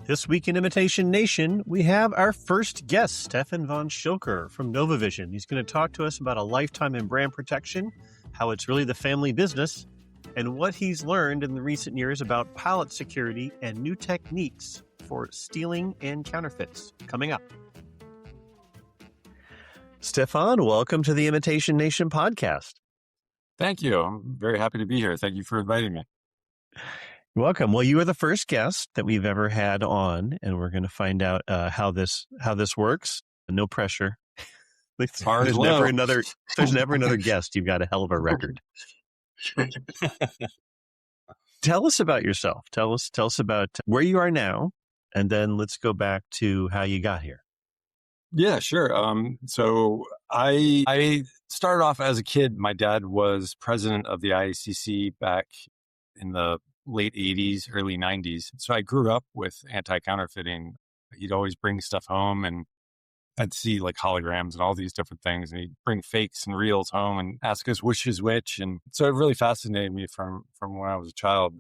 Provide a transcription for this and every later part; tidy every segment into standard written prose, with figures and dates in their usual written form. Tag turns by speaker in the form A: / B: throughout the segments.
A: This week in Imitation Nation, we have our first guest, Stefan von Schilcher from NovaVision. He's going to talk to us about a lifetime in brand protection, how it's really the family business, and what he's learned in the recent years about pallet security and new techniques for stealing and counterfeits. Coming up. Stefan, welcome to the Imitation Nation podcast.
B: Thank you. I'm very happy to be here. Thank you for inviting me.
A: You're welcome. Well, you are the first guest that we've ever had on, and we're going to find out how this works. No pressure. There's never another guest. You've got a hell of a record. Tell us about yourself. Tell us about where you are now, and then let's go back to how you got here.
B: Yeah, sure. So I started off as a kid. My dad was president of the IACC back in the late 80s, early 90s. So I grew up with anti-counterfeiting. He'd always bring stuff home, and I'd see like holograms and all these different things. And he'd bring fakes and reals home and ask us which is which. And so it really fascinated me from when I was a child.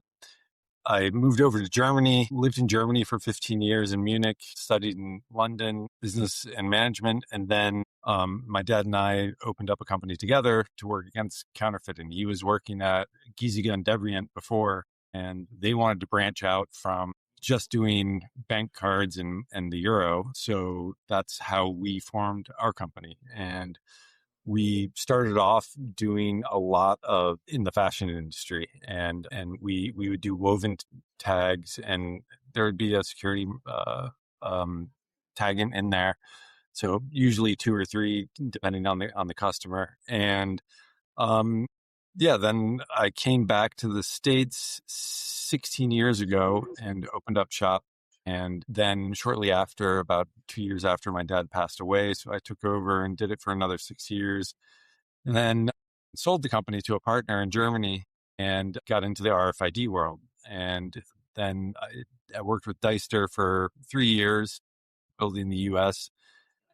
B: I moved over to Germany, lived in Germany for 15 years in Munich, studied in London, business and management. And then my dad and I opened up a company together to work against counterfeiting. He was working at Giesecke and Devrient before, and they wanted to branch out from just doing bank cards and the euro. So that's how we formed our company. And we started off doing a lot of in the fashion industry, and we would do woven tags, and there would be a security tag in there. So usually 2 or 3, depending on the customer. And then I came back to the States 16 years ago and opened up shop. And then shortly after, about 2 years after, my dad passed away. So I took over and did it for another 6 years. And then sold the company to a partner in Germany and got into the RFID world. And then I worked with Deister for 3 years, building the US.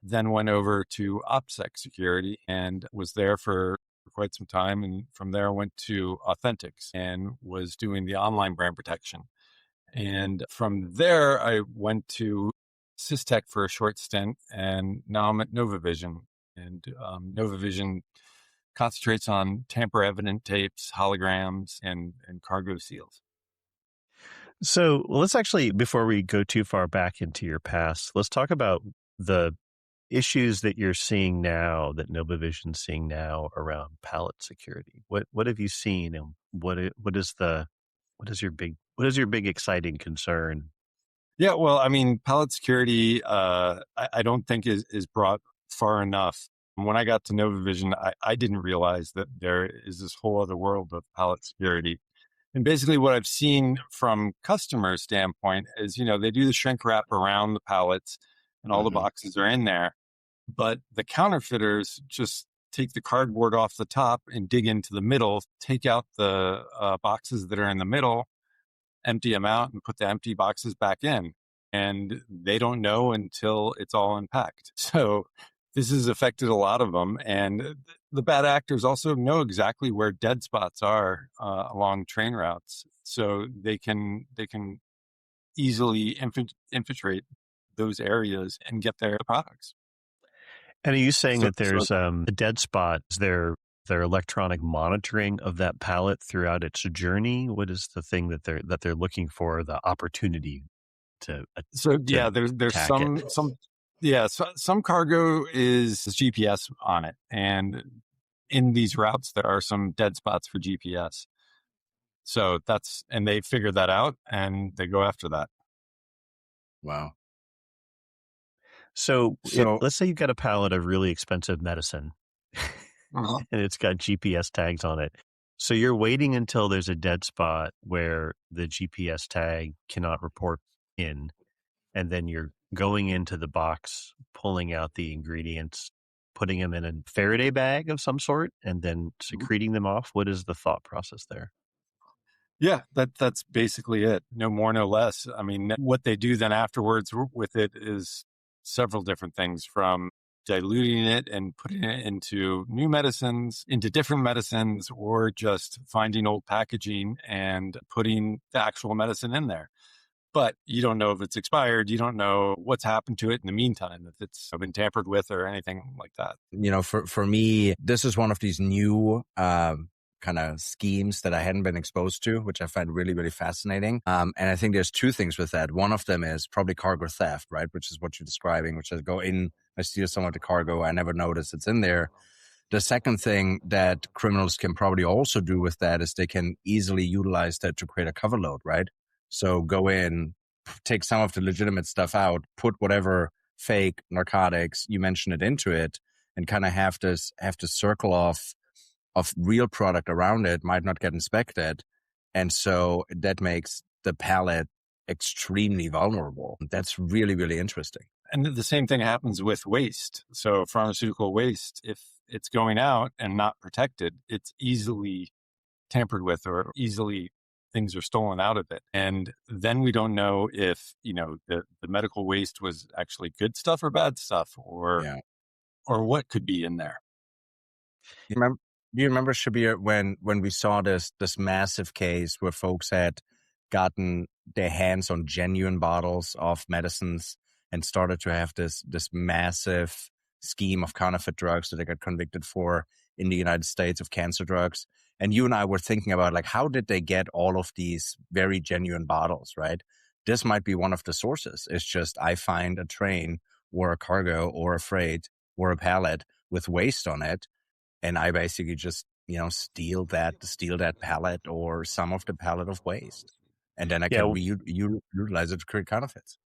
B: Then went over to OPSEC Security and was there for quite some time. And from there, I went to Authentics and was doing the online brand protection. And from there, I went to Systech for a short stint, and now I'm at NovaVision. And NovaVision concentrates on tamper-evident tapes, holograms, and cargo seals.
A: So let's actually, before we go too far back into your past, let's talk about the issues that you're seeing now, that NovaVision's seeing now around pallet security. What have you seen, and what is your big exciting concern?
B: Yeah, well, I mean, pallet security, I don't think is brought far enough. When I got to NovaVision, I didn't realize that there is this whole other world of pallet security. And basically what I've seen from customer standpoint is, they do the shrink wrap around the pallets and all the boxes are in there. But the counterfeiters just take the cardboard off the top and dig into the middle, take out the boxes that are in the middle, empty them out, and put the empty boxes back in. And they don't know until it's all unpacked. So this has affected a lot of them. And the bad actors also know exactly where dead spots are along train routes. So they can easily infiltrate those areas and get their products.
A: And are you saying that there's a dead spot? Is there electronic monitoring of that pallet throughout its journey? What is the thing that they're looking for, the opportunity to
B: there's some cargo is GPS on it, and in these routes there are some dead spots for GPS. So and they figure that out and they go after that.
C: Wow.
A: So let's say you've got a pallet of really expensive medicine and it's got GPS tags on it. So you're waiting until there's a dead spot where the GPS tag cannot report in, and then you're going into the box, pulling out the ingredients, putting them in a Faraday bag of some sort, and then secreting them off. What is the thought process there?
B: Yeah, that's basically it. No more, no less. I mean, what they do then afterwards with it is several different things, from diluting it and putting it into new medicines, into different medicines, or just finding old packaging and putting the actual medicine in there. but you don't know if it's expired. You don't know what's happened to it in the meantime, if it's been tampered with or anything like that.
C: For me, this is one of these new kind of schemes that I hadn't been exposed to, which I find really, really fascinating. And I think there's two things with that. One of them is probably cargo theft, right? Which is what you're describing, which is go in, I steal some of the cargo, I never notice it's in there. The second thing that criminals can probably also do with that is they can easily utilize that to create a cover load, right? So go in, take some of the legitimate stuff out, put whatever fake narcotics, you mentioned it, into it, and kind of have this circle of real product around it, might not get inspected. And so that makes the pallet extremely vulnerable. That's really, really interesting.
B: And the same thing happens with waste. So pharmaceutical waste, if it's going out and not protected, it's easily tampered with, or easily things are stolen out of it. And then we don't know if, the medical waste was actually good stuff or bad stuff, or what could be in there.
C: Do you remember, Shabir, when we saw this massive case where folks had gotten their hands on genuine bottles of medicines and started to have this massive scheme of counterfeit drugs that they got convicted for in the United States, of cancer drugs? And you and I were thinking about, like, how did they get all of these very genuine bottles, right? This might be one of the sources. It's just, I find a train or a cargo or a freight or a pallet with waste on it, and I basically just, steal that pallet or some of the pallet of waste. And then I can utilize it to create counterfeits.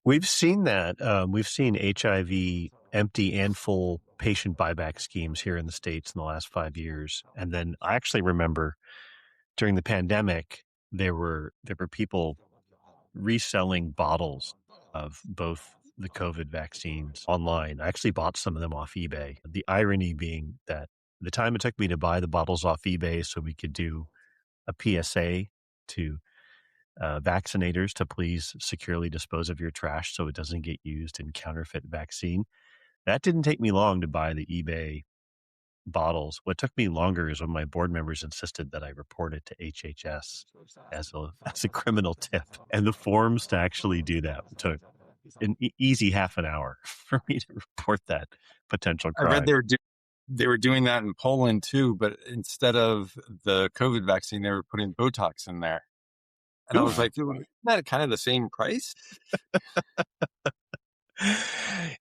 A: We've seen that. We've seen HIV empty and full patient buyback schemes here in the States in the last 5 years. And then I actually remember during the pandemic, there were people reselling bottles of both the COVID vaccines online. I actually bought some of them off eBay. The irony being that the time it took me to buy the bottles off eBay so we could do a PSA to vaccinators to please securely dispose of your trash so it doesn't get used in counterfeit vaccine. That didn't take me long to buy the eBay bottles. What took me longer is when my board members insisted that I report it to HHS as a criminal tip. And the forms to actually do that took an easy half an hour for me to report that potential crime.
B: I read they were doing that in Poland too, but instead of the COVID vaccine, they were putting Botox in there. And I was like, isn't that kind of the same price?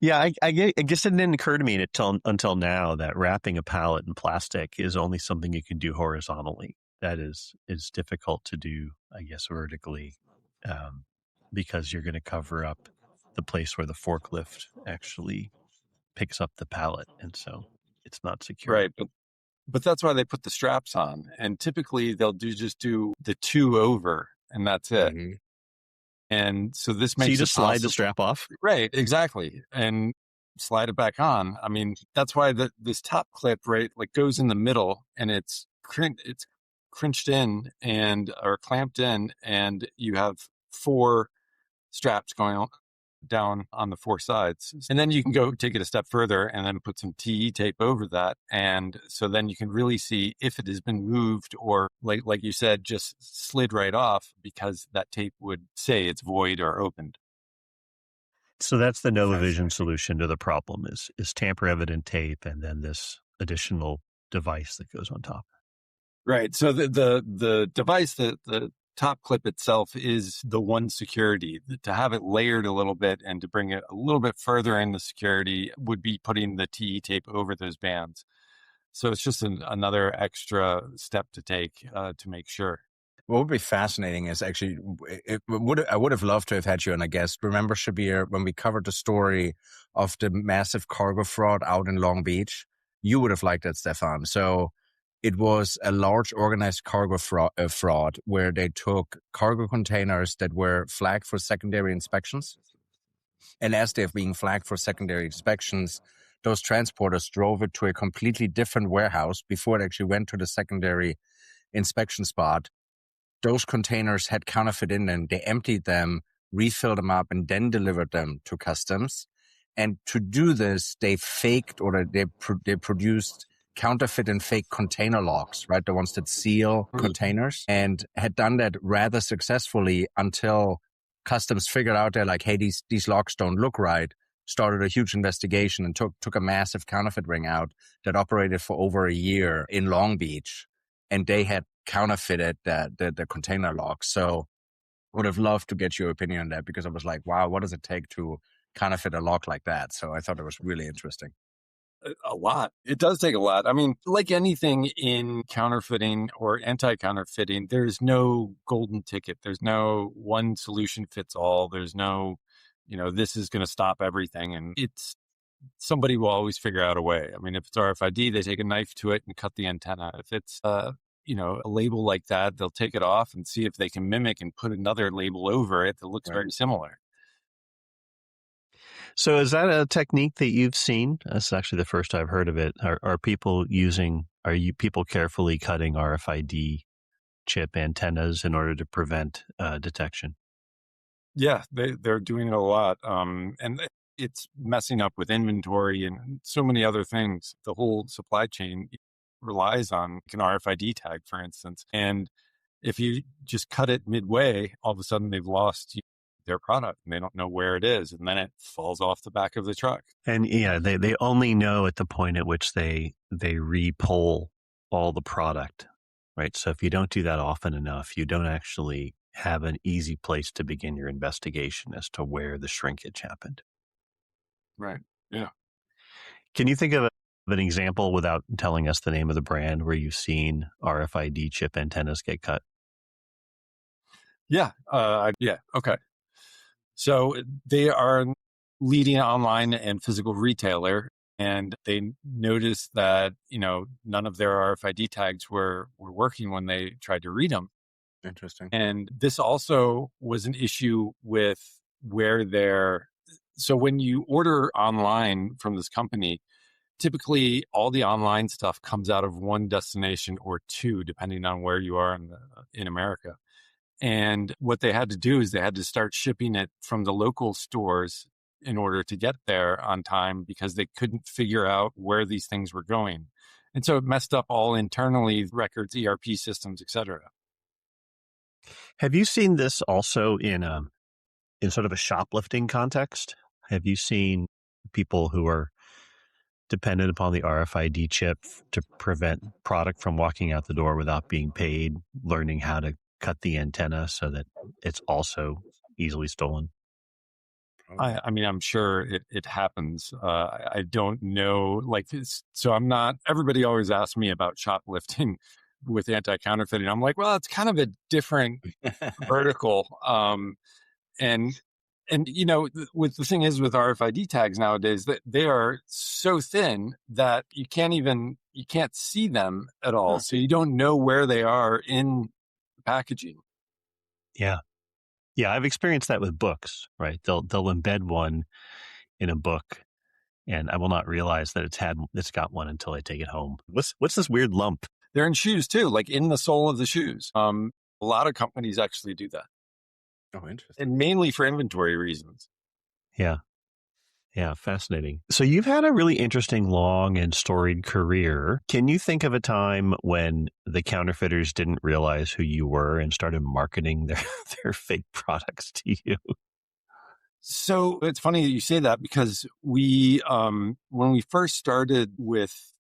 A: Yeah, I guess it didn't occur to me until now that wrapping a pallet in plastic is only something you can do horizontally. That is difficult to do, I guess, vertically, because you're going to cover up the place where the forklift actually picks up the pallet, and so it's not secure.
B: Right, but that's why they put the straps on, and typically they'll just do the two over, and that's it. Mm-hmm. And so this makes
A: you just slide the strap off,
B: right? Exactly, and slide it back on. I mean, that's why this top clip, right, like goes in the middle, and it's crinched in or clamped in, and you have 4 straps going down on the 4 sides. And then you can go take it a step further and then put some TE tape over that. And so then you can really see if it has been moved, or like you said, just slid right off, because that tape would say it's void or opened.
A: So that's the NovaVision solution to the problem is tamper-evident tape, and then this additional device that goes on top.
B: Right. So the device, the top clip itself, is the one security. To have it layered a little bit and to bring it a little bit further in the security would be putting the TE tape over those bands. So it's just another extra step to take to make sure.
C: What would be fascinating is actually, I would have loved to have had you on a guest. Remember, Shabir, when we covered the story of the massive cargo fraud out in Long Beach? You would have liked that, Stefan. So it was a large organized cargo fraud where they took cargo containers that were flagged for secondary inspections. And as they're being flagged for secondary inspections, those transporters drove it to a completely different warehouse before it actually went to the secondary inspection spot. Those containers had counterfeit in them. They emptied them, refilled them up, and then delivered them to customs. And to do this, they faked, or they produced counterfeit and fake container locks, right? The ones that seal containers, and had done that rather successfully until customs figured out they're like, hey, these locks don't look right, started a huge investigation and took a massive counterfeit ring out that operated for over a year in Long Beach. And they had counterfeited the container locks. So would have loved to get your opinion on that, because I was like, wow, what does it take to counterfeit a lock like that? So I thought it was really interesting.
B: A lot. It does take a lot. I mean, like anything in counterfeiting or anti-counterfeiting, there's no golden ticket. There's no one solution fits all. There's no, this is going to stop everything. And somebody will always figure out a way. I mean, if it's RFID, they take a knife to it and cut the antenna. If it's, a label like that, they'll take it off and see if they can mimic and put another label over it that looks very similar.
A: So is that a technique that you've seen? That's actually the first I've heard of it. Are people carefully cutting RFID chip antennas in order to prevent detection?
B: Yeah, they're doing it a lot. And it's messing up with inventory and so many other things. The whole supply chain relies on an RFID tag, for instance. And if you just cut it midway, all of a sudden they've lost their product and they don't know where it is. And then it falls off the back of the truck.
A: And yeah, they only know at the point at which they re-pull all the product, right? So if you don't do that often enough, you don't actually have an easy place to begin your investigation as to where the shrinkage happened.
B: Right. Yeah.
A: Can you think of an example without telling us the name of the brand where you've seen RFID chip antennas get cut?
B: Yeah. Okay. So they are leading online and physical retailer, and they noticed that, none of their RFID tags were working when they tried to read them.
C: Interesting.
B: And this also was an issue with so when you order online from this company, typically all the online stuff comes out of one destination or two, depending on where you are in America. And what they had to do is they had to start shipping it from the local stores in order to get there on time, because they couldn't figure out where these things were going. And so it messed up all internally, records, ERP systems, et cetera.
A: Have you seen this also in sort of a shoplifting context? Have you seen people who are dependent upon the RFID chip to prevent product from walking out the door without being paid, learning how to cut the antenna so that it's also easily stolen?
B: I mean, I'm sure it happens. I don't know, like this. So everybody always asks me about shoplifting with anti-counterfeiting. I'm like, well, it's kind of a different vertical. And with the thing is with RFID tags nowadays, that they are so thin that you can't see them at all. So you don't know where they are in the packaging.
A: Yeah. Yeah, I've experienced that with books, right? They'll embed one in a book, and I will not realize that it's got one until I take it home. What's this weird lump?
B: They're in shoes too, like in the sole of the shoes. A lot of companies actually do that.
C: Oh, interesting.
B: And mainly for inventory reasons.
A: Yeah. Yeah, fascinating. So you've had a really interesting, long and storied career. Can you think of a time when the counterfeiters didn't realize who you were and started marketing their fake products to you?
B: So it's funny that you say that, because we, when we first started with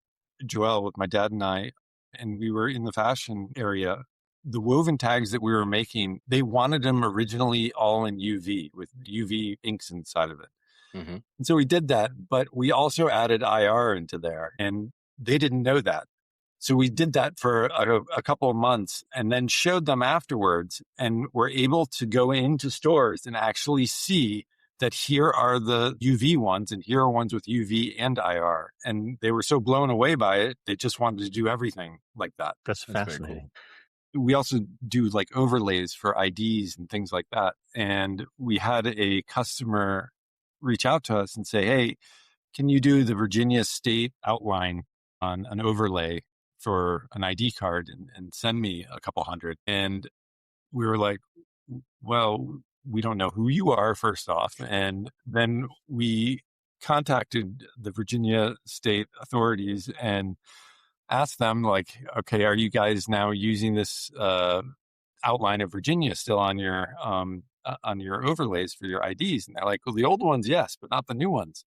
B: Joel, with my dad and I, and we were in the fashion area, the woven tags that we were making, they wanted them originally all in UV with UV inks inside of it. Mm-hmm. And so we did that, but we also added IR into there, and they didn't know that. So we did that for a couple of months and then showed them afterwards, and were able to go into stores and actually see that here are the UV ones and here are ones with UV and IR. And they were so blown away by it, they just wanted to do everything like that.
A: That's fascinating.
B: Cool. We also do like overlays for IDs and things like that. And we had a customer reach out to us and say, hey, can you do the Virginia state outline on an overlay for an ID card and send me a couple hundred? And we were like, well, we don't know who you are, first off. And then we contacted the Virginia state authorities and asked them, like, okay, are you guys now using this outline of Virginia still on your on your overlays for your IDs. And they're like, well, the old ones, yes, but not the new ones.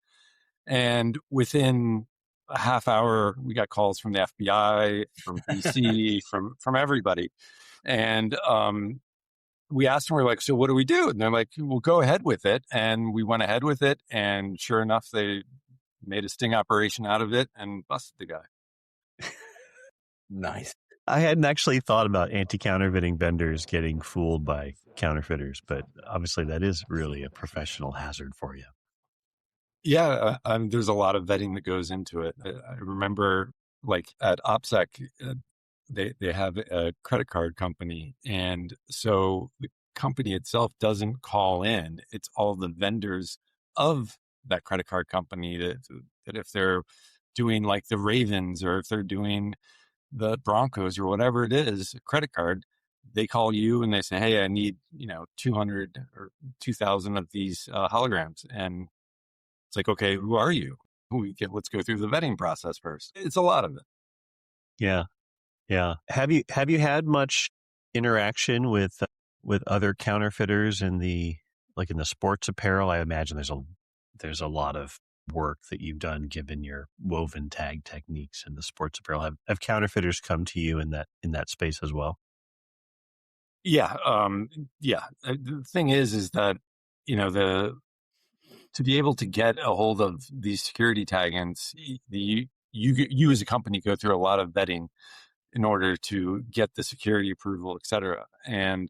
B: And within a half hour, we got calls from the FBI, from DC, from everybody. And we asked them, we're like, so what do we do? And they're like, well, go ahead with it. And we went ahead with it. And sure enough, they made a sting operation out of it and busted the guy.
C: Nice.
A: I hadn't actually thought about anti-counterfeiting vendors getting fooled by counterfeiters, but obviously that is really a professional hazard for you.
B: Yeah, there's a lot of vetting that goes into it. I remember, like at OPSEC, they have a credit card company, and so the company itself doesn't call in. It's all the vendors of that credit card company that if they're doing like the Ravens or if they're doing the Broncos or whatever it is, a credit card, they call you and they say, hey, I need 200 or 2,000 of these holograms. And it's like, okay, who are you? Let's go through the vetting process first. It's a lot of it.
A: Yeah. Yeah. Have you had much interaction with other counterfeiters in the sports apparel? I imagine there's a lot of work that you've done given your woven tag techniques in the sports apparel. Have counterfeiters come to you in that space as well?
B: Yeah. The thing is that, to be able to get a hold of these security taggants, you as a company go through a lot of vetting in order to get the security approval, et cetera. And,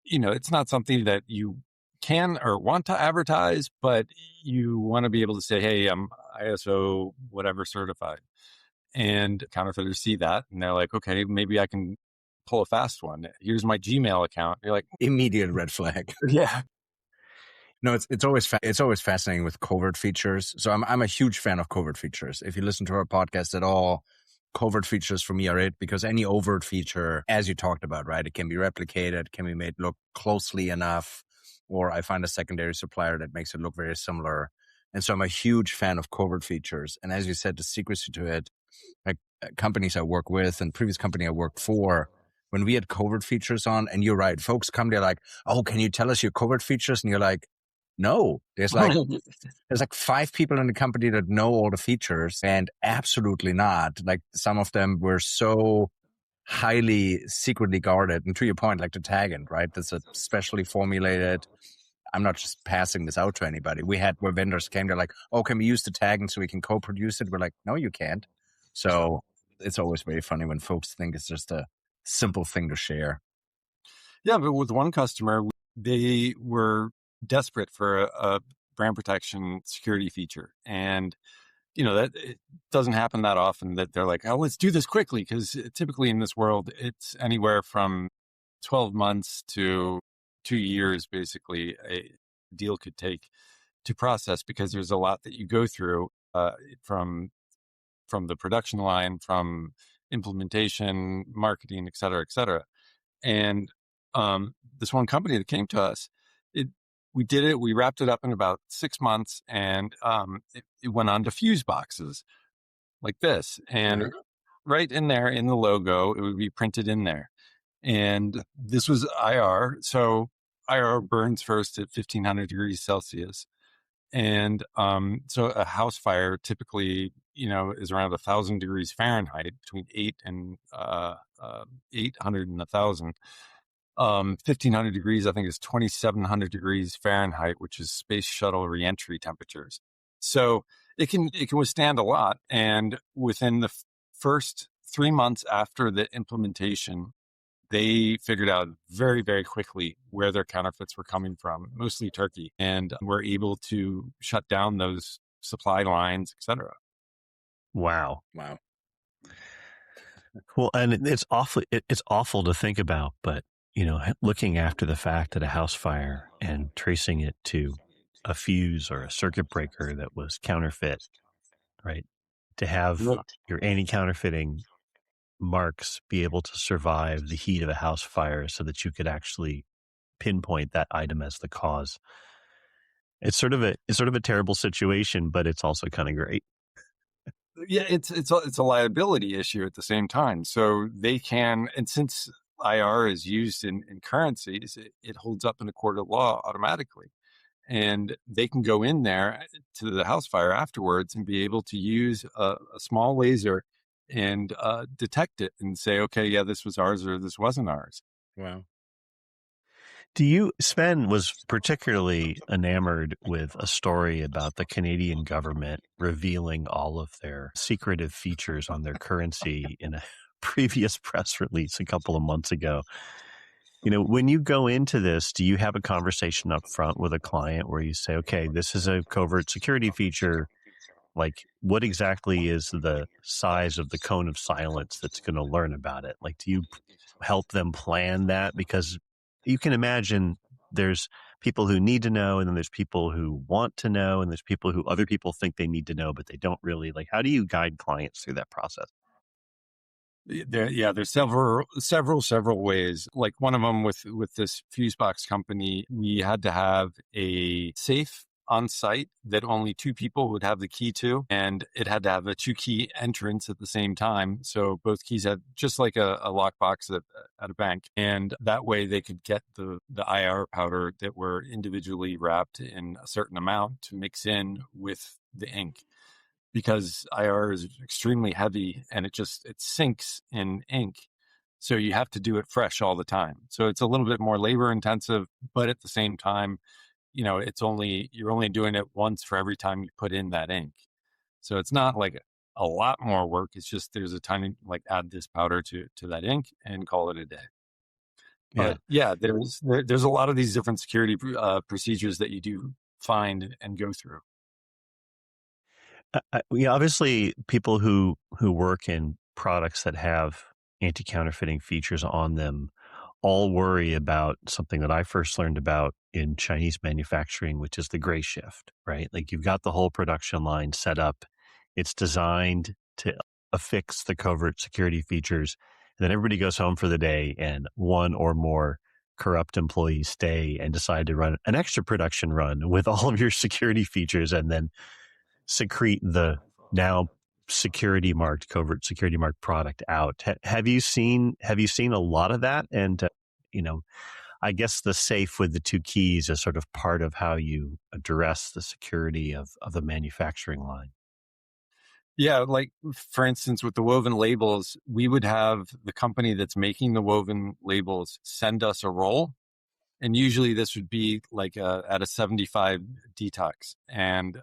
B: it's not something that you can or want to advertise, but you want to be able to say, hey, I'm ISO whatever certified. And counterfeiters see that and they're like, okay, maybe I can pull a fast one. Here's my Gmail account. You're like,
C: immediate red flag.
B: Yeah.
C: No, it's always fascinating with covert features. So I'm a huge fan of covert features. If you listen to our podcast at all, covert features for me are it, because any overt feature, as you talked about, right, it can be replicated, can be made look closely enough, or I find a secondary supplier that makes it look very similar. And so I'm a huge fan of covert features. And as you said, the secrecy to it, like companies I work with and previous company I worked for, when we had covert features on, and you're right, folks come there like, oh, can you tell us your covert features? And you're like, no, there's like 5 people in the company that know all the features, and absolutely not. Like some of them were so highly secretly guarded. And to your point, like the taggant, right? That's a specially formulated. I'm not just passing this out to anybody. Where vendors came, they're like, oh, can we use the taggant so we can co-produce it? We're like, no, you can't. So it's always very funny when folks think it's just a simple thing to share.
B: Yeah, but with one customer, they were desperate for a brand protection security feature. And, that it doesn't happen that often that they're like, oh, let's do this quickly. Because typically in this world, it's anywhere from 12 months to 2 years, basically, a deal could take to process, because there's a lot that you go through from the production line, from implementation, marketing, et cetera, et cetera. And this one company that came to us, we did it. We wrapped it up in about 6 months, and it went on to fuse boxes like this. And right in there, in the logo, it would be printed in there. And this was IR. So IR burns first at 1500 degrees Celsius. And so a house fire typically, is around 1,000 degrees Fahrenheit, between 800 and 1,000. 1,500 degrees, I think, is 2,700 degrees Fahrenheit, which is space shuttle reentry temperatures. So it can withstand a lot. And within the first 3 months after the implementation, they figured out very, very quickly where their counterfeits were coming from, mostly Turkey, and were able to shut down those supply lines, et cetera.
A: Wow. Well, and it's awful to think about, but looking after the fact at a house fire and tracing it to a fuse or a circuit breaker that was counterfeit, right? To have your anti-counterfeiting marks be able to survive the heat of a house fire so that you could actually pinpoint that item as the cause. It's sort of a terrible situation, but it's also kind of great.
B: Yeah, it's a liability issue at the same time. So they can, and since IR is used in currencies, it holds up in a court of law automatically. And they can go in there to the house fire afterwards and be able to use a small laser and detect it and say, okay, yeah, this was ours or this wasn't ours.
C: Wow.
A: Sven was particularly enamored with a story about the Canadian government revealing all of their secretive features on their currency in a previous press release a couple of months ago. When you go into this, do you have a conversation up front with a client where you say, okay, this is a covert security feature? Like, what exactly is the size of the cone of silence that's going to learn about it? Like, do you help them plan that? Because you can imagine there's people who need to know, and then there's people who want to know, and there's people who other people think they need to know, but they don't really. Like, how do you guide clients through that process?
B: There's several ways. Like one of them with this fuse box company, we had to have a safe on site that only 2 people would have the key to, and it had to have a 2-key entrance at the same time. So both keys had, just like a lockbox at a bank, and that way they could get the IR powder that were individually wrapped in a certain amount to mix in with the ink. Because IR is extremely heavy and it sinks in ink. So you have to do it fresh all the time. So it's a little bit more labor intensive, but at the same time, you're only doing it once for every time you put in that ink. So it's not like a lot more work. It's just there's a tiny, like, add this powder to that ink and call it a day. But there's a lot of these different security procedures that you do find and go through.
A: Obviously, people who work in products that have anti-counterfeiting features on them all worry about something that I first learned about in Chinese manufacturing, which is the gray shift, right? Like, you've got the whole production line set up. It's designed to affix the covert security features. And then everybody goes home for the day, and one or more corrupt employees stay and decide to run an extra production run with all of your security features, and then secrete the now covert security marked product out. Have you seen a lot of that? And I guess the safe with the 2 keys is sort of part of how you address the security of the manufacturing line.
B: Yeah, like for instance, with the woven labels, we would have the company that's making the woven labels send us a roll. And usually this would be like at a 75 detox. And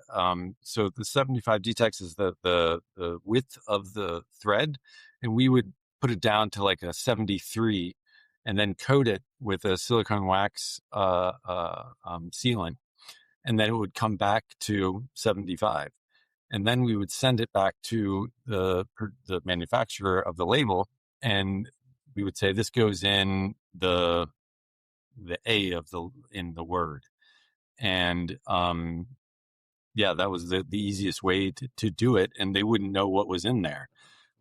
B: so the 75 detox is the width of the thread. And we would put it down to like a 73 and then coat it with a silicone wax sealant. And then it would come back to 75. And then we would send it back to the manufacturer of the label. And we would say, this goes in the A in the word. And that was the easiest way to do it, and they wouldn't know what was in there.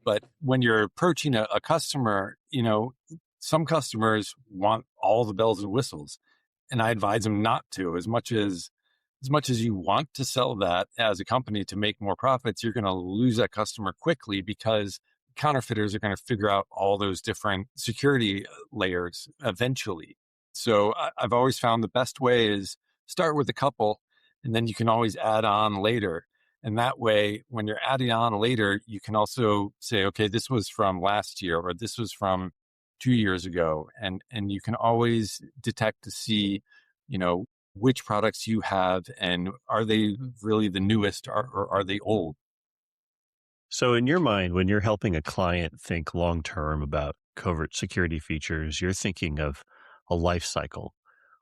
B: But when you're approaching a customer, some customers want all the bells and whistles, and I advise them not to. As much as you want to sell that as a company to make more profits, you're going to lose that customer quickly, because counterfeiters are going to figure out all those different security layers eventually. So I've always found the best way is start with a couple, and then you can always add on later. And that way, when you're adding on later, you can also say, okay, this was from last year, or this was from 2 years ago. And you can always detect to see, which products you have, and are they really the newest, or are they old?
A: So in your mind, when you're helping a client think long-term about covert security features, you're thinking of a life cycle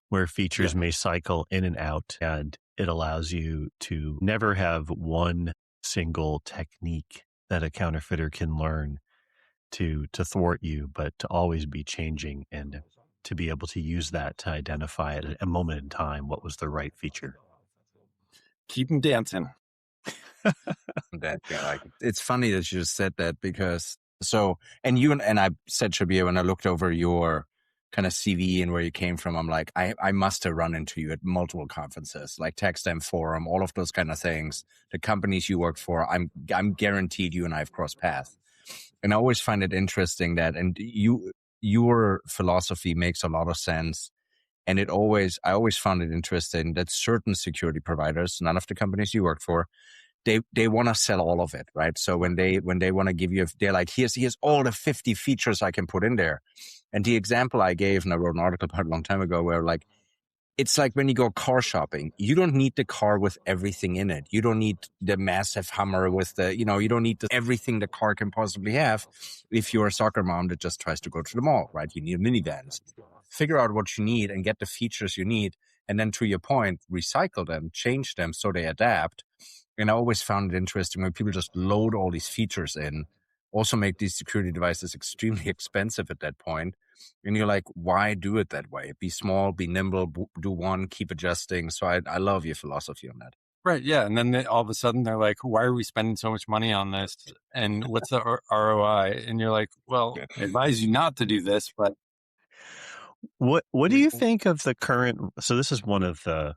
A: where features may cycle in and out, and it allows you to never have one single technique that a counterfeiter can learn to thwart you, but to always be changing and to be able to use that to identify at a moment in time what was the right feature.
B: Keep them dancing.
C: It's funny that you just said that, because and I said, Shabir, when I looked over your kind of CV and where you came from, I'm like, I must have run into you at multiple conferences, like TechStem Forum, all of those kind of things. The companies you worked for, I'm guaranteed you and I have crossed paths. And I always find it interesting that, and your philosophy makes a lot of sense. And I always found it interesting that certain security providers, none of the companies you work for, they want to sell all of it, right? So when they want to give you, they're like, here's all the 50 features I can put in there. And the example I gave, and I wrote an article about it a long time ago, where like, it's like when you go car shopping, you don't need the car with everything in it. You don't need the massive Hummer with you don't need everything the car can possibly have if you're a soccer mom that just tries to go to the mall, right? You need a minivan. Figure out what you need and get the features you need. And then to your point, recycle them, change them so they adapt. And I always found it interesting when people just load all these features in, also make these security devices extremely expensive at that point. And you're like, why do it that way? Be small, be nimble, do one, keep adjusting. So I love your philosophy on that.
B: Right. Yeah. And then all of a sudden they're like, why are we spending so much money on this? And what's the ROI? And you're like, well, I advise you not to do this, but.
A: What do you think of the current? So this is one of the,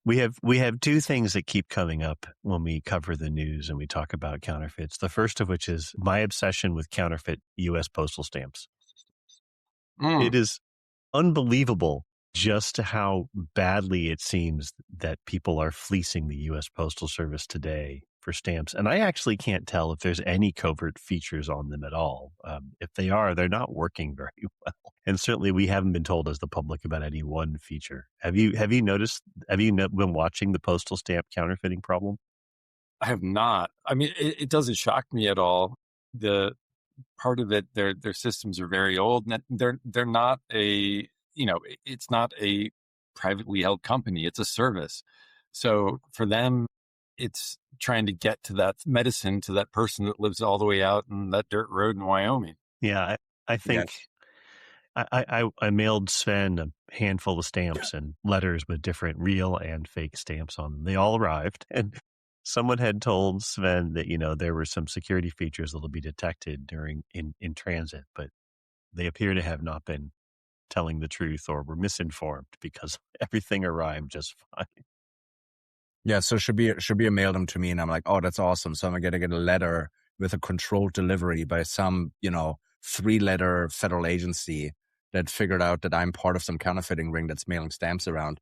A: we have two things that keep coming up when we cover the news and we talk about counterfeits. The first of which is my obsession with counterfeit U.S. postal stamps. It is unbelievable just how badly it seems that people are fleecing the U.S. Postal Service today for stamps. And I actually can't tell if there's any covert features on them at all. If they are, they're not working very well. And certainly we haven't been told as the public about any one feature. Have you noticed, been watching the postal stamp counterfeiting problem?
B: I have not. I mean, it doesn't shock me at all. The part of it, their systems are very old, and they're not it's not a privately held company. It's a service. So for them, it's trying to get to that medicine to that person that lives all the way out in that dirt road in Wyoming.
A: Yeah, I think I mailed Sven a handful of stamps and letters with different real and fake stamps on them. They all arrived, and someone had told Sven that, there were some security features that will be detected during in transit, but they appear to have not been telling the truth or were misinformed because everything arrived just fine.
C: Yeah, so Shabir mailed them to me, and I'm like, oh, that's awesome. So I'm gonna get a letter with a controlled delivery by some, 3-letter federal agency that figured out that I'm part of some counterfeiting ring that's mailing stamps around.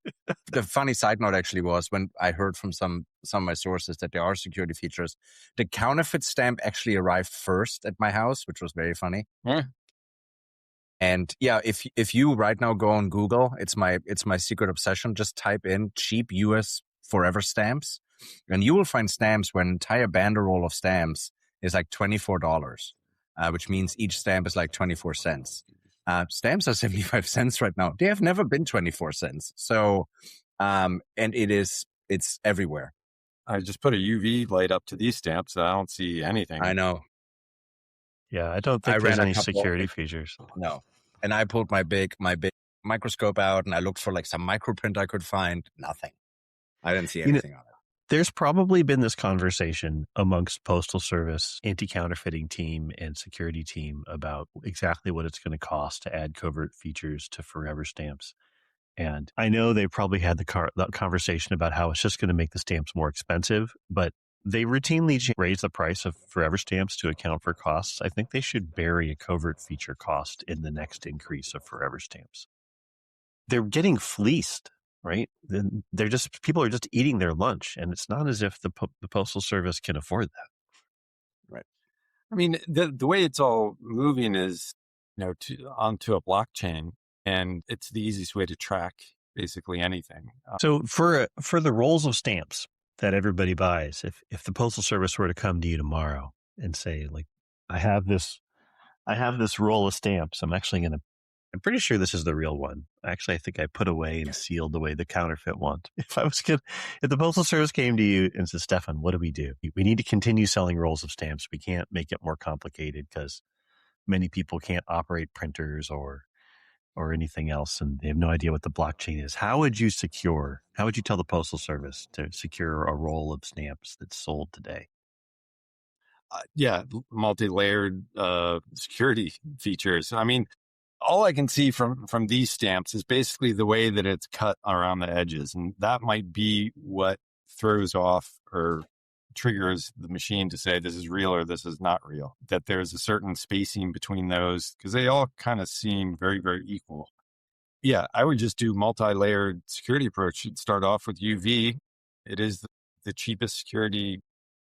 C: The funny side note actually was when I heard from some of my sources that there are security features, the counterfeit stamp actually arrived first at my house, which was very funny.
B: Yeah.
C: And yeah, if you right now go on Google, it's my secret obsession. Just type in cheap US forever stamps, and you will find stamps where an entire banderole of stamps is like $24, which means each stamp is like 24 cents. Stamps are 75 cents right now. They have never been 24 cents. So, and it's everywhere.
B: I just put a UV light up to these stamps. I don't see anything.
C: I know.
A: Yeah, I don't think there's any security features.
C: No. And I pulled my big microscope out and I looked for like some microprint I could find. Nothing. I didn't see anything on it.
A: There's probably been this conversation amongst Postal Service, anti-counterfeiting team and security team about exactly what it's going to cost to add covert features to forever stamps. And I know they probably had the conversation about how it's just going to make the stamps more expensive, but they routinely raise the price of forever stamps to account for costs. I think they should bury a covert feature cost in the next increase of forever stamps. They're getting fleeced, right? People are just eating their lunch, and it's not as if the Postal Service can afford that.
B: Right. I mean, the way it's all moving is, onto a blockchain, and it's the easiest way to track basically anything.
A: So for the rolls of stamps that everybody buys, if the Postal Service were to come to you tomorrow and say, like, I have this roll of stamps. I'm pretty sure this is the real one. Actually, I think I put away and sealed away the counterfeit one. If the Postal Service came to you and said, Stefan, what do? We need to continue selling rolls of stamps. We can't make it more complicated because many people can't operate printers or anything else, and they have no idea what the blockchain is. How would you tell the Postal Service to secure a roll of stamps that's sold today?
B: Multi-layered security features. I mean, all I can see from these stamps is basically the way that it's cut around the edges, and that might be what throws off or triggers the machine to say this is real or this is not real, that there's a certain spacing between those because they all kind of seem very, very equal. Yeah, I would just do multi-layered security approach. You'd start off with UV. It is the cheapest security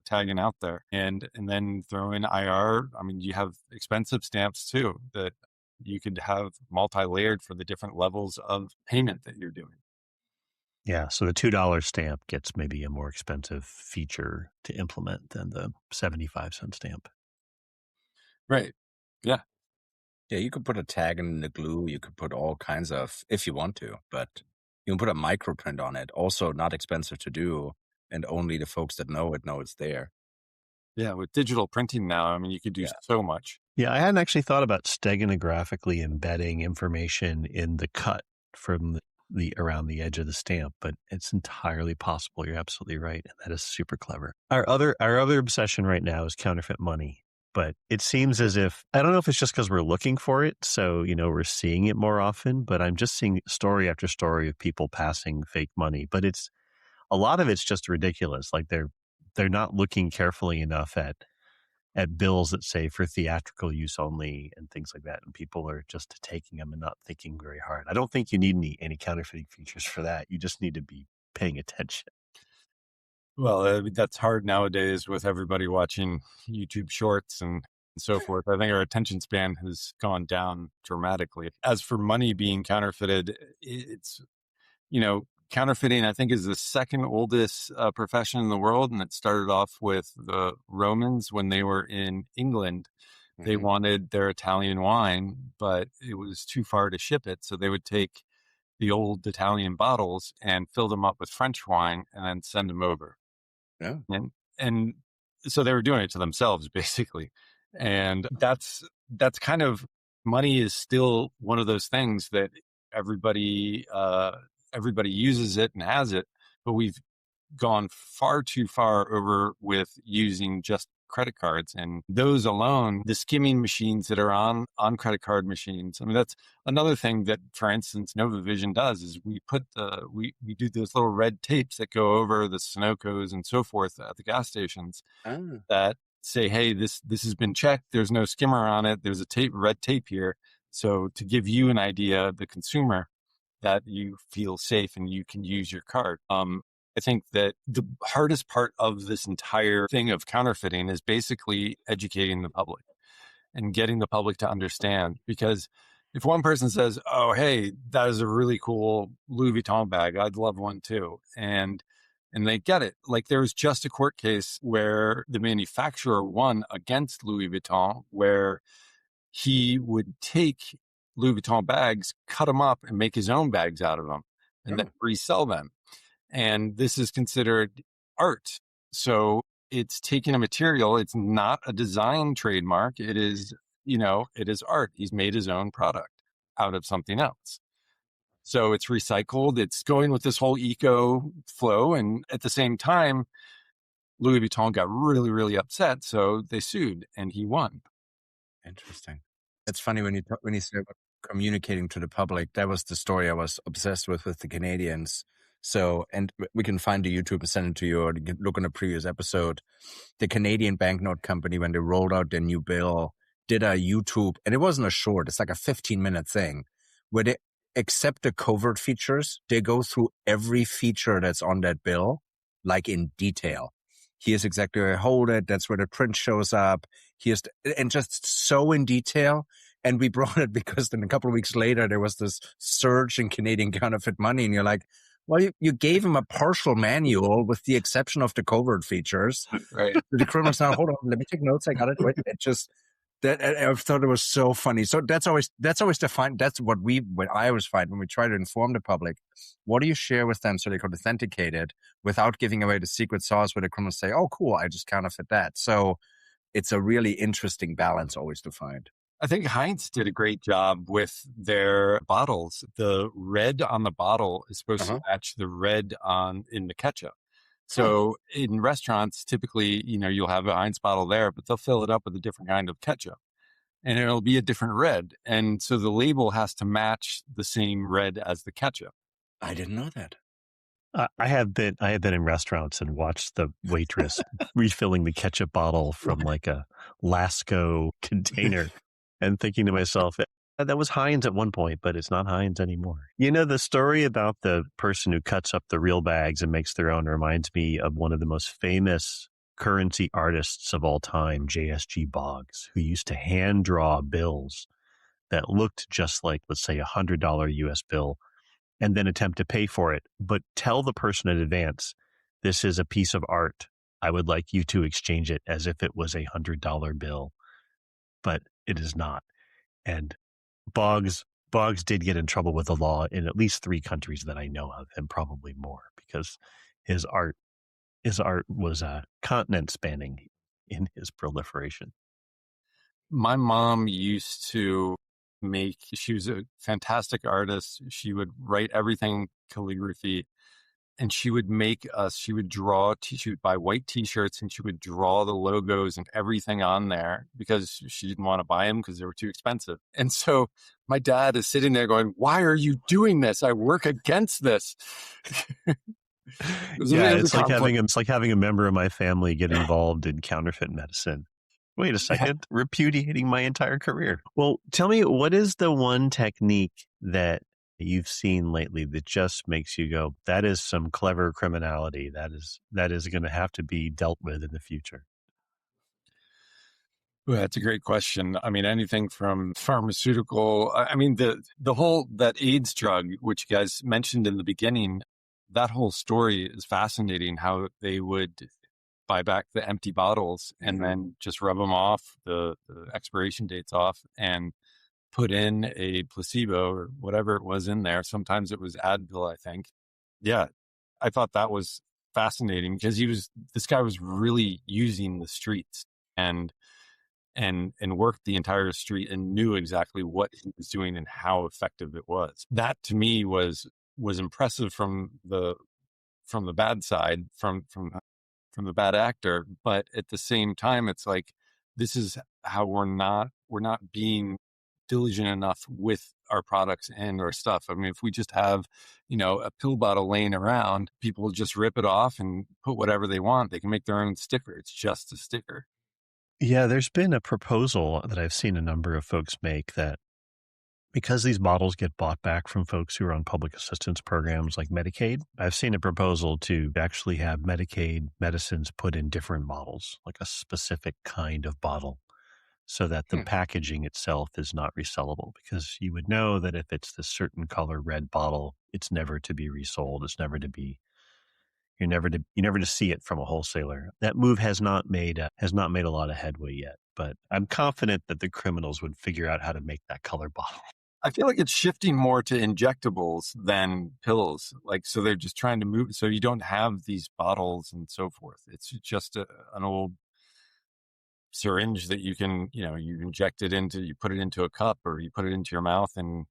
B: tagging out there. And then throw in IR. I mean, you have expensive stamps too that you could have multi-layered for the different levels of payment that you're doing.
A: Yeah, so the $2 stamp gets maybe a more expensive feature to implement than the 75-cent stamp.
B: Right. Yeah.
C: Yeah, you could put a tag in the glue. You could put all kinds of, if you want to, but you can put a microprint on it. Also not expensive to do, and only the folks that know it's there.
B: Yeah, with digital printing now, I mean, you could do so much.
A: Yeah, I hadn't actually thought about steganographically embedding information in the cut from the around the edge of the stamp, but it's entirely possible. You're absolutely right, and that is super clever. Our other obsession right now is counterfeit money, but it seems as if, I don't know if it's just because we're looking for it, so we're seeing it more often, but I'm just seeing story after story of people passing fake money. But a lot of it's just ridiculous. Like they're not looking carefully enough at bills that say for theatrical use only and things like that. And people are just taking them and not thinking very hard. I don't think you need any counterfeiting features for that. You just need to be paying attention.
B: Well, that's hard nowadays with everybody watching YouTube shorts and so forth. I think our attention span has gone down dramatically. As for money being counterfeited, it's, counterfeiting, I think, is the second oldest profession in the world. And it started off with the Romans when they were in England. They wanted their Italian wine, but it was too far to ship it. So they would take the old Italian bottles and fill them up with French wine and then send them over.
C: Yeah.
B: And so they were doing it to themselves, basically. And that's kind of, money is still one of those things that everybody uses it and has it, but we've gone far too far over with using just credit cards, and those alone, the skimming machines that are on credit card machines. I mean, that's another thing that, for instance, NovaVision does is we put we do those little red tapes that go over the Sunoco's and so forth at the gas stations that say, hey, this has been checked. There's no skimmer on it. There's a red tape here. So to give you an idea, the consumer, that you feel safe and you can use your card. I think that the hardest part of this entire thing of counterfeiting is basically educating the public and getting the public to understand. Because if one person says, oh, hey, that is a really cool Louis Vuitton bag, I'd love one too. And they get it. Like, there was just a court case where the manufacturer won against Louis Vuitton, where he would take Louis Vuitton bags, cut them up, and make his own bags out of them, and then resell them. And this is considered art. So it's taking a material. It's not a design trademark. It is, it is art. He's made his own product out of something else. So it's recycled. It's going with this whole eco flow. And at the same time, Louis Vuitton got really, really upset. So they sued and he won.
C: Interesting. It's funny when you say about communicating to the public. That was the story I was obsessed with the Canadians. So, and we can find the YouTube and send it to you, or you can look on a previous episode. The Canadian banknote company, when they rolled out their new bill, did a YouTube, and it wasn't a short, it's like a 15-minute thing, where they accept the covert features. They go through every feature that's on that bill, like in detail. Here's exactly where I hold it. That's where the print shows up. And just so in detail. And we brought it because then a couple of weeks later, there was this surge in Canadian counterfeit money. And you're like, well, you gave him a partial manual with the exception of the covert features.
B: Right.
C: The criminals now, hold on, let me take notes. I got it. Wait, I thought it was so funny. So that's always the fun. That's what I always find when we try to inform the public. What do you share with them so they could authenticate it without giving away the secret sauce where the criminals say, oh, cool, I just counterfeit that. So it's a really interesting balance always to find.
B: I think Heinz did a great job with their bottles. The red on the bottle is supposed to match the red in the ketchup. So in restaurants, typically, you'll have a Heinz bottle there, but they'll fill it up with a different kind of ketchup and it'll be a different red. And so the label has to match the same red as the ketchup.
C: I didn't know that.
A: I have been in restaurants and watched the waitress refilling the ketchup bottle from like a Lasco container and thinking to myself, that was Heinz at one point, but it's not Heinz anymore. You know, the story about the person who cuts up the real bags and makes their own reminds me of one of the most famous currency artists of all time, JSG Boggs, who used to hand draw bills that looked just like, let's say, $100 US bill, and then attempt to pay for it, but tell the person in advance, this is a piece of art. I would like you to exchange it as if it was $100 bill, but it is not. And Boggs did get in trouble with the law in at least 3 countries that I know of, and probably more, because his art was continent spanning in his proliferation.
B: My mom used to she was a fantastic artist. She would write everything calligraphy, and she would she would buy white t-shirts and she would draw the logos and everything on there because she didn't want to buy them because they were too expensive. And so my dad is sitting there going, why are you doing this? I work against this.
A: It's like having a member of my family get involved in counterfeit medicine. Wait a second, repudiating my entire career. Well, tell me, what is the one technique that you've seen lately that just makes you go, that is some clever criminality that is going to have to be dealt with in the future?
B: Well, that's a great question. I mean, anything from pharmaceutical, that AIDS drug, which you guys mentioned in the beginning, that whole story is fascinating, how they would buy back the empty bottles and then just rub them off, the expiration dates off, and put in a placebo or whatever it was in there. Sometimes it was Advil, I think. Yeah, I thought that was fascinating because this guy was really using the streets and worked the entire street and knew exactly what he was doing and how effective it was. That to me was impressive from the bad side, from the bad actor. But at the same time, it's like, this is how we're not being diligent enough with our products and our stuff. I mean, if we just have, a pill bottle laying around, people will just rip it off and put whatever they want. They can make their own sticker. It's just a sticker.
A: Yeah, there's been a proposal that I've seen a number of folks make that because these bottles get bought back from folks who are on public assistance programs like Medicaid, I've seen a proposal to actually have Medicaid medicines put in different bottles, like a specific kind of bottle, so that the packaging itself is not resellable, because you would know that if it's this certain color red bottle, it's never to be resold. It's never to be, you're never to see it from a wholesaler. That move has not made a lot of headway yet, but I'm confident that the criminals would figure out how to make that color bottle.
B: I feel like it's shifting more to injectables than pills. Like, so they're just trying to move, so you don't have these bottles and so forth. It's just an old syringe that you can, you inject it into, you put it into a cup or you put it into your mouth, and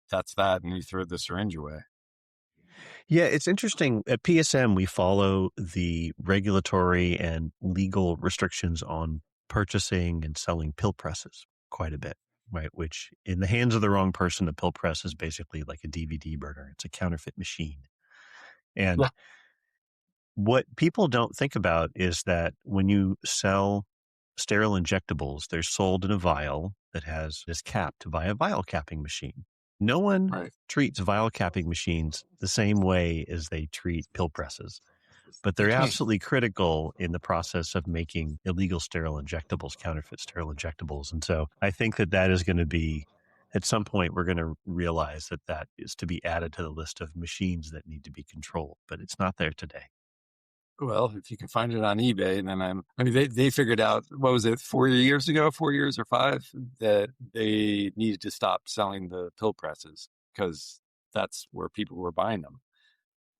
B: that's that. And you throw the syringe away.
A: Yeah, it's interesting. At PSM, we follow the regulatory and legal restrictions on purchasing and selling pill presses quite a bit, right? Which, in the hands of the wrong person, a pill press is basically like a DVD burner. It's a counterfeit machine. And what people don't think about is that when you sell sterile injectables, they're sold in a vial that is capped by a vial capping machine. No one treats vial capping machines the same way as they treat pill presses, but they're absolutely critical in the process of making illegal sterile injectables, counterfeit sterile injectables. And so I think that is going to be, at some point, we're going to realize that is to be added to the list of machines that need to be controlled, but it's not there today.
B: Well, if you can find it on eBay, then they figured out, what was it, 4 years ago, 4 years or 5, that they needed to stop selling the pill presses because that's where people were buying them.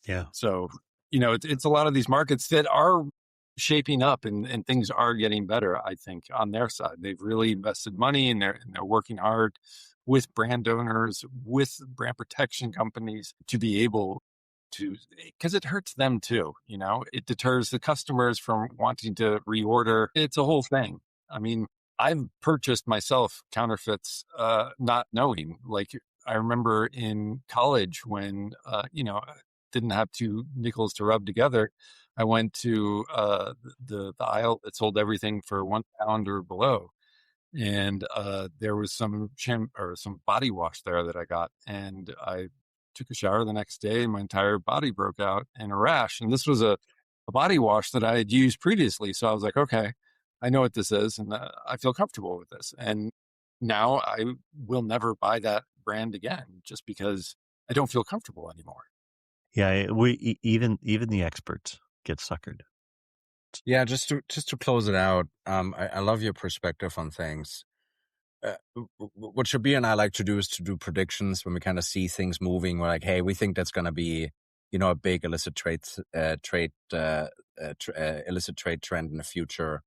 A: Yeah.
B: So, it's a lot of these markets that are shaping up and things are getting better, I think, on their side. They've really invested money and they're working hard with brand owners, with brand protection companies to be able to, because it hurts them too. It deters the customers from wanting to reorder. It's a whole thing. I mean, I've purchased myself counterfeits, not knowing. Like, I remember in college when, didn't have two nickels to rub together, I went to the aisle that sold everything for £1 or below. And there was some some body wash there that I got, and I took a shower the next day, and my entire body broke out in a rash. And this was a body wash that I had used previously, so I was like, okay, I know what this is, and I feel comfortable with this. And now I will never buy that brand again, just because I don't feel comfortable anymore.
A: Yeah, even the experts get suckered.
C: Yeah, just to close it out, I love your perspective on things. What Shabir and I like to do is to do predictions when we kind of see things moving. We're like, hey, we think that's going to be, a big illicit trade illicit trade trend in the future.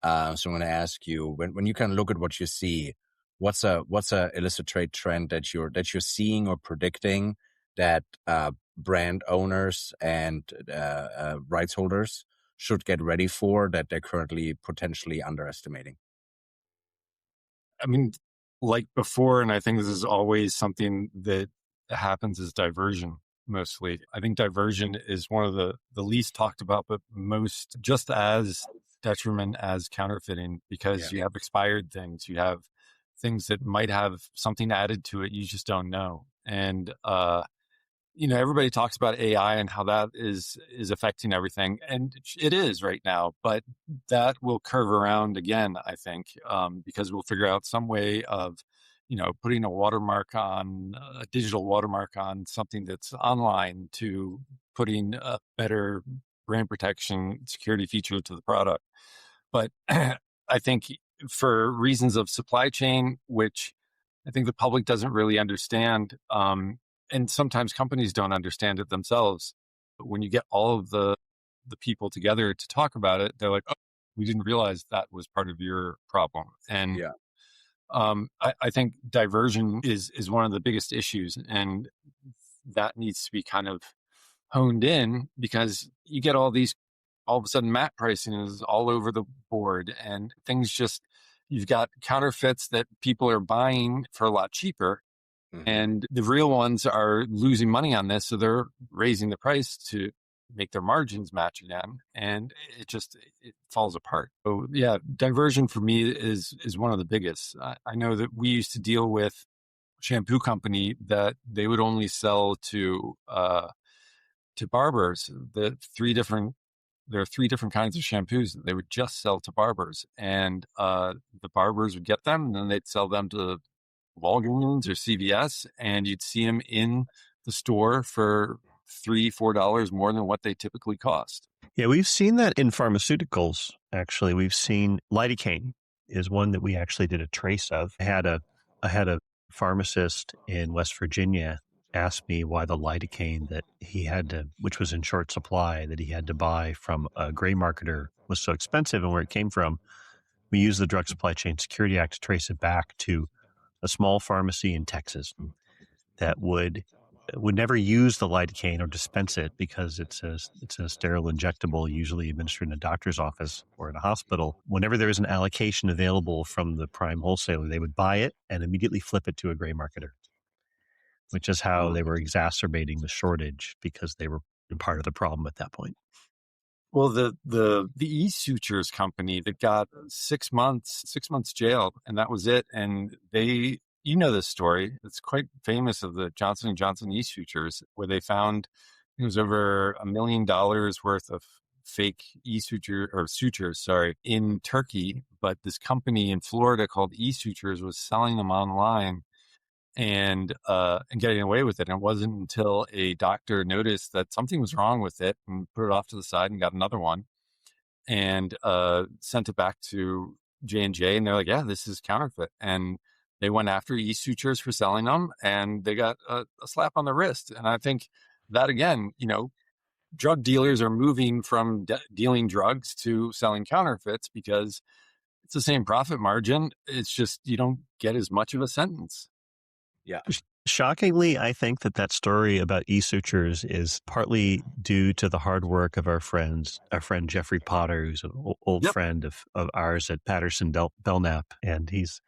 C: So I'm going to ask you, when you kind of look at what you see, what's a illicit trade trend that you're seeing or predicting that brand owners and rights holders should get ready for, that they're currently potentially underestimating?
B: I mean, like before, and I think this is always something that happens, is diversion. Mostly, I think diversion is one of the least talked about, but most just as detriment as counterfeiting, because you have expired things, you have things that might have something added to it, you just don't know. And everybody talks about AI and how that is affecting everything, and it is right now. But that will curve around again, I think, because we'll figure out some way of, putting a digital watermark on something that's online, to putting a better brand protection security feature to the product. But I think for reasons of supply chain, which I think the public doesn't really understand, and sometimes companies don't understand it themselves. But when you get all of the people together to talk about it, they're like, "Oh, we didn't realize that was part of your problem." And I think diversion is one of the biggest issues, and that needs to be kind of honed in, because you get all of a sudden MAP pricing is all over the board, and things you've got counterfeits that people are buying for a lot cheaper. And the real ones are losing money on this, so they're raising the price to make their margins match again, and it falls apart. So yeah, diversion for me is one of the biggest. I know that we used to deal with a shampoo company that they would only sell to barbers. There are three different kinds of shampoos that they would just sell to barbers, and the barbers would get them, and then they'd sell them to Walgreens or CVS, and you'd see them in the store for $3-4 more than what they typically cost.
A: Yeah, we've seen that in pharmaceuticals. Actually, we've seen lidocaine is one that we actually did a trace of. I had a pharmacist in West Virginia ask me why the lidocaine that he had to, which was in short supply, that he had to buy from a gray marketer, was so expensive, and where it came from. We used the Drug Supply Chain Security Act to trace it back to a small pharmacy in Texas that would never use the lidocaine or dispense it, because it's a sterile injectable, usually administered in a doctor's office or in a hospital. Whenever there was an allocation available from the prime wholesaler, they would buy it and immediately flip it to a gray marketer, which is how they were exacerbating the shortage, because they were part of the problem at that point.
B: Well, the e-sutures company that got 6 months jail, and that was it. And they, this story, it's quite famous, of the Johnson & Johnson e-sutures, where they found it was over $1 million worth of fake sutures, in Turkey. But this company in Florida called e-sutures was selling them online and getting away with it. And it wasn't until a doctor noticed that something was wrong with it and put it off to the side and got another one, and sent it back to J&J, and they're like, yeah, this is counterfeit. And they went after e-sutures for selling them, and they got a slap on the wrist. And I think that, again, drug dealers are moving from dealing drugs to selling counterfeits, because it's the same profit margin. It's just you don't get as much of a sentence.
C: Yeah.
A: Shockingly, I think that story about e-sutures is partly due to the hard work of our friend Jeffrey Potter, who's an old friend of ours at Patterson-Belknap, and he's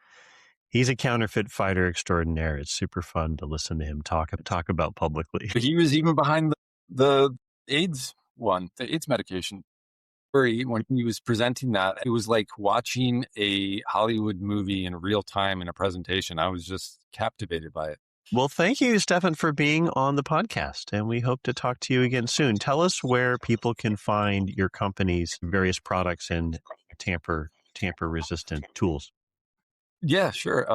A: a counterfeit fighter extraordinaire. It's super fun to listen to him talk about publicly.
B: But he was even behind The AIDS one, the AIDS medication, when he was presenting that, it was like watching a Hollywood movie in real time in a presentation. I was just captivated by it.
A: Well, thank you, Stefan, for being on the podcast, and we hope to talk to you again soon. Tell us where people can find your company's various products and tamper-resistant tools.
B: Yeah, sure.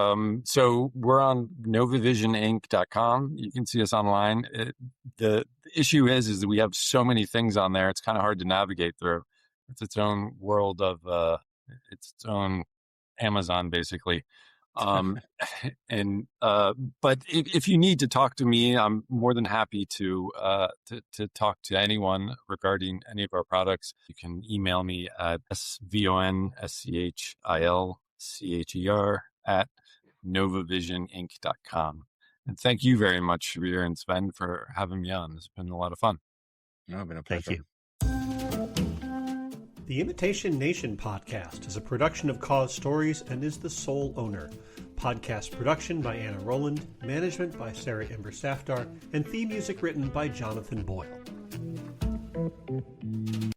B: So we're on NovaVisionInc.com. You can see us online. The issue is that we have so many things on there. It's kind of hard to navigate through. It's its own world of, it's its own Amazon, basically. But if you need to talk to me, I'm more than happy to talk to anyone regarding any of our products. You can email me at svonschilcher@NovaVisionInc.com. And thank you very much, Rita and Sven, for having me on. It's been a lot of fun.
C: No, it's been a pleasure.
A: Thank you.
D: The Imitation Nation podcast is a production of Cause Stories and is the sole owner. Podcast production by Anna Rowland, management by Sarah Ember Safdar, and theme music written by Jonathan Boyle.